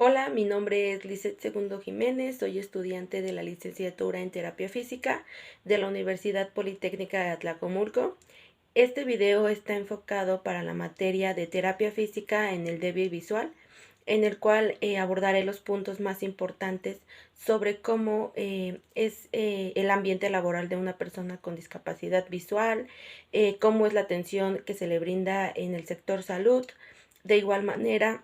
Hola, mi nombre es Lizeth Segundo Jiménez, soy estudiante de la licenciatura en Terapia Física de la Universidad Politécnica de Atlacomulco. Este video está enfocado para la materia de Terapia Física en el débil visual, en el cual abordaré los puntos más importantes sobre cómo es el ambiente laboral de una persona con discapacidad visual, cómo es la atención que se le brinda en el sector salud. De igual manera,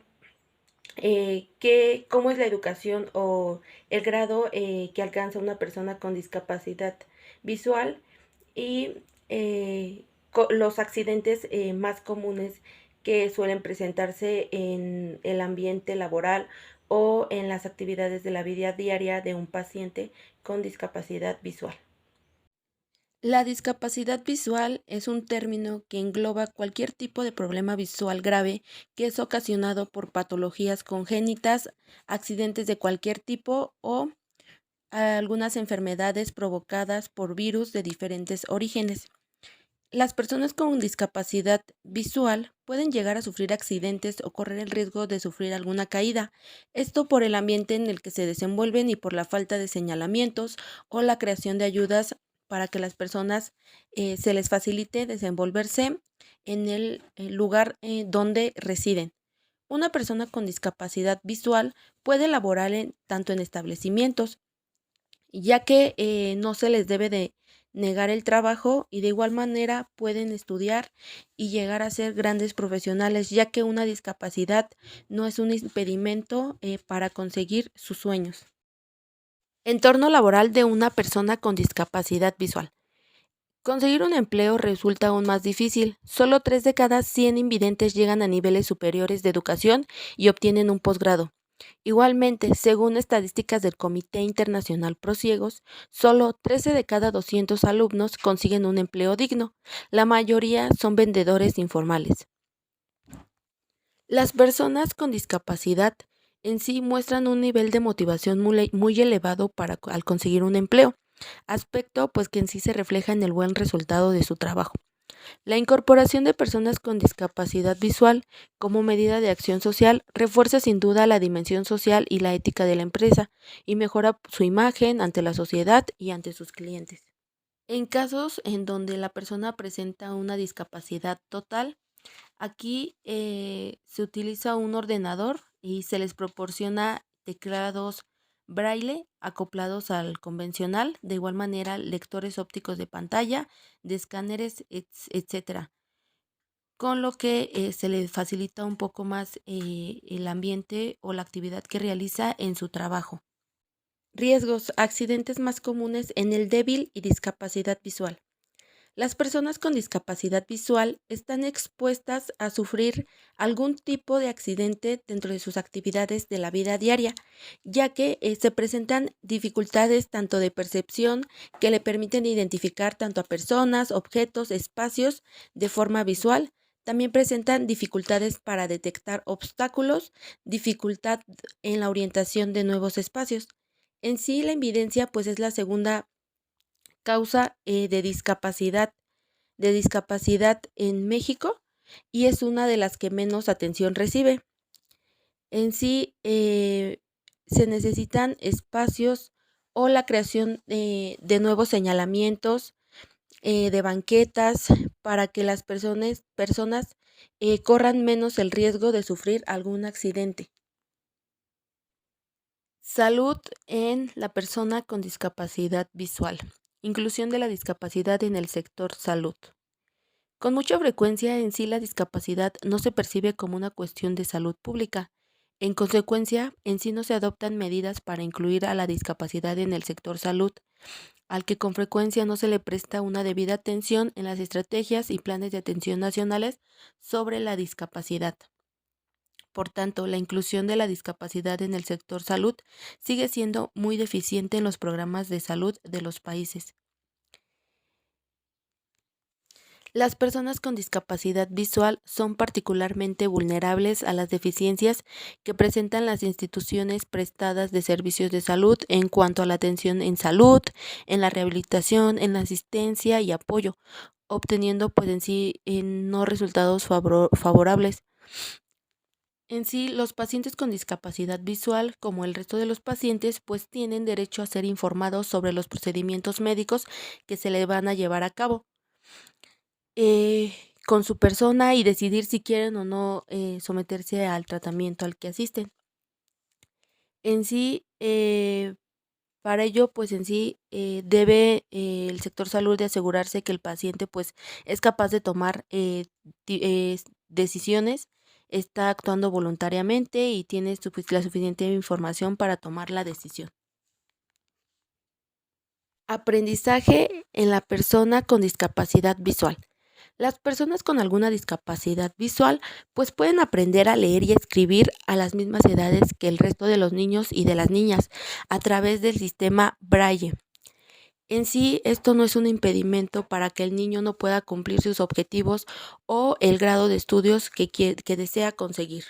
cómo es la educación o el grado que alcanza una persona con discapacidad visual y los accidentes más comunes que suelen presentarse en el ambiente laboral o en las actividades de la vida diaria de un paciente con discapacidad visual. La discapacidad visual es un término que engloba cualquier tipo de problema visual grave que es ocasionado por patologías congénitas, accidentes de cualquier tipo o algunas enfermedades provocadas por virus de diferentes orígenes. Las personas con discapacidad visual pueden llegar a sufrir accidentes o correr el riesgo de sufrir alguna caída, esto por el ambiente en el que se desenvuelven y por la falta de señalamientos o la creación de ayudas para que las personas se les facilite desenvolverse en el lugar donde residen. Una persona con discapacidad visual puede laborar tanto en establecimientos, ya que no se les debe de negar el trabajo, y de igual manera pueden estudiar y llegar a ser grandes profesionales, ya que una discapacidad no es un impedimento para conseguir sus sueños. Entorno laboral de una persona con discapacidad visual. Conseguir un empleo resulta aún más difícil. Solo 3 de cada 100 invidentes llegan a niveles superiores de educación y obtienen un posgrado. Igualmente, según estadísticas del Comité Internacional Pro Ciegos, solo 13 de cada 200 alumnos consiguen un empleo digno. La mayoría son vendedores informales. Las personas con discapacidad en sí muestran un nivel de motivación muy elevado al conseguir un empleo, aspecto pues que en sí se refleja en el buen resultado de su trabajo. La incorporación de personas con discapacidad visual como medida de acción social refuerza sin duda la dimensión social y la ética de la empresa y mejora su imagen ante la sociedad y ante sus clientes. En casos en donde la persona presenta una discapacidad total, aquí se utiliza un ordenador y se les proporciona teclados braille acoplados al convencional, de igual manera lectores ópticos de pantalla, de escáneres, etcétera, con lo que se les facilita un poco más el ambiente o la actividad que realiza en su trabajo. Riesgos, accidentes más comunes en el débil y discapacidad visual. Las personas con discapacidad visual están expuestas a sufrir algún tipo de accidente dentro de sus actividades de la vida diaria, ya que se presentan dificultades tanto de percepción que le permiten identificar tanto a personas, objetos, espacios de forma visual. También presentan dificultades para detectar obstáculos, dificultad en la orientación de nuevos espacios. En sí, la invidencia pues es la segunda causa de discapacidad en México, y es una de las que menos atención recibe. En sí, se necesitan espacios o la creación de nuevos señalamientos, de banquetas, para que las personas corran menos el riesgo de sufrir algún accidente. Salud en la persona con discapacidad visual. Inclusión de la discapacidad en el sector salud. Con mucha frecuencia en sí la discapacidad no se percibe como una cuestión de salud pública. En consecuencia, en sí no se adoptan medidas para incluir a la discapacidad en el sector salud, al que con frecuencia no se le presta una debida atención en las estrategias y planes de atención nacionales sobre la discapacidad. Por tanto, la inclusión de la discapacidad en el sector salud sigue siendo muy deficiente en los programas de salud de los países. Las personas con discapacidad visual son particularmente vulnerables a las deficiencias que presentan las instituciones prestadas de servicios de salud en cuanto a la atención en salud, en la rehabilitación, en la asistencia y apoyo, obteniendo pues en sí no resultados favorables. En sí, los pacientes con discapacidad visual, como el resto de los pacientes, pues tienen derecho a ser informados sobre los procedimientos médicos que se le van a llevar a cabo eh, con su persona y decidir si quieren o no someterse al tratamiento al que asisten. En sí, para ello, pues en sí debe el sector salud de asegurarse que el paciente pues es capaz de tomar decisiones, está actuando voluntariamente y tiene la suficiente información para tomar la decisión. Aprendizaje en la persona con discapacidad visual. Las personas con alguna discapacidad visual pues pueden aprender a leer y escribir a las mismas edades que el resto de los niños y de las niñas a través del sistema Braille. En sí, esto no es un impedimento para que el niño no pueda cumplir sus objetivos o el grado de estudios que desea conseguir.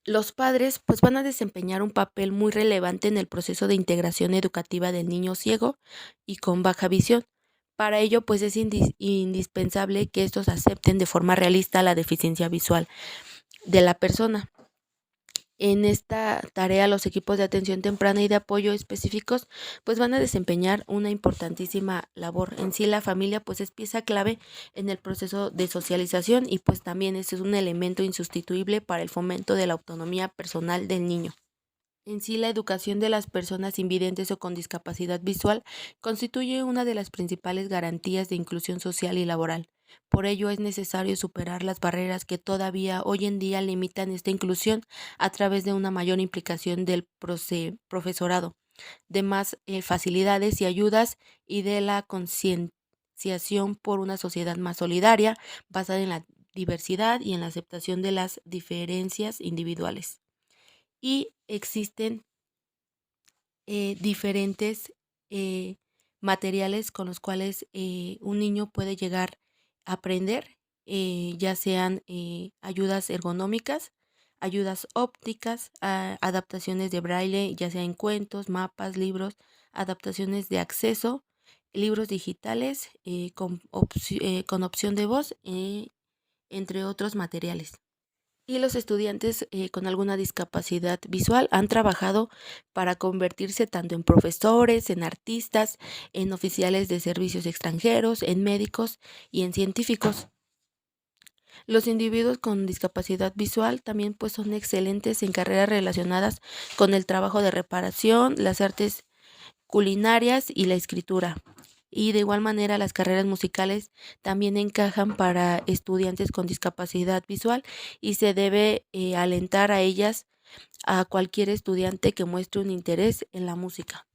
Los padres pues van a desempeñar un papel muy relevante en el proceso de integración educativa del niño ciego y con baja visión. Para ello pues es indispensable que estos acepten de forma realista la deficiencia visual de la persona. En esta tarea los equipos de atención temprana y de apoyo específicos pues van a desempeñar una importantísima labor. En sí la familia pues es pieza clave en el proceso de socialización y pues también es un elemento insustituible para el fomento de la autonomía personal del niño. En sí, la educación de las personas invidentes o con discapacidad visual constituye una de las principales garantías de inclusión social y laboral. Por ello, es necesario superar las barreras que todavía hoy en día limitan esta inclusión a través de una mayor implicación del profesorado, de más facilidades y ayudas y de la concienciación por una sociedad más solidaria, basada en la diversidad y en la aceptación de las diferencias individuales. Y existen diferentes materiales con los cuales un niño puede llegar a aprender, ya sean ayudas ergonómicas, ayudas ópticas, adaptaciones de braille, ya sea en cuentos, mapas, libros, adaptaciones de acceso, libros digitales con opción de voz, entre otros materiales. Y los estudiantes con alguna discapacidad visual han trabajado para convertirse tanto en profesores, en artistas, en oficiales de servicios extranjeros, en médicos y en científicos. Los individuos con discapacidad visual también pues son excelentes en carreras relacionadas con el trabajo de reparación, las artes culinarias y la escritura. Y de igual manera las carreras musicales también encajan para estudiantes con discapacidad visual y se debe alentar a ellas a cualquier estudiante que muestre un interés en la música.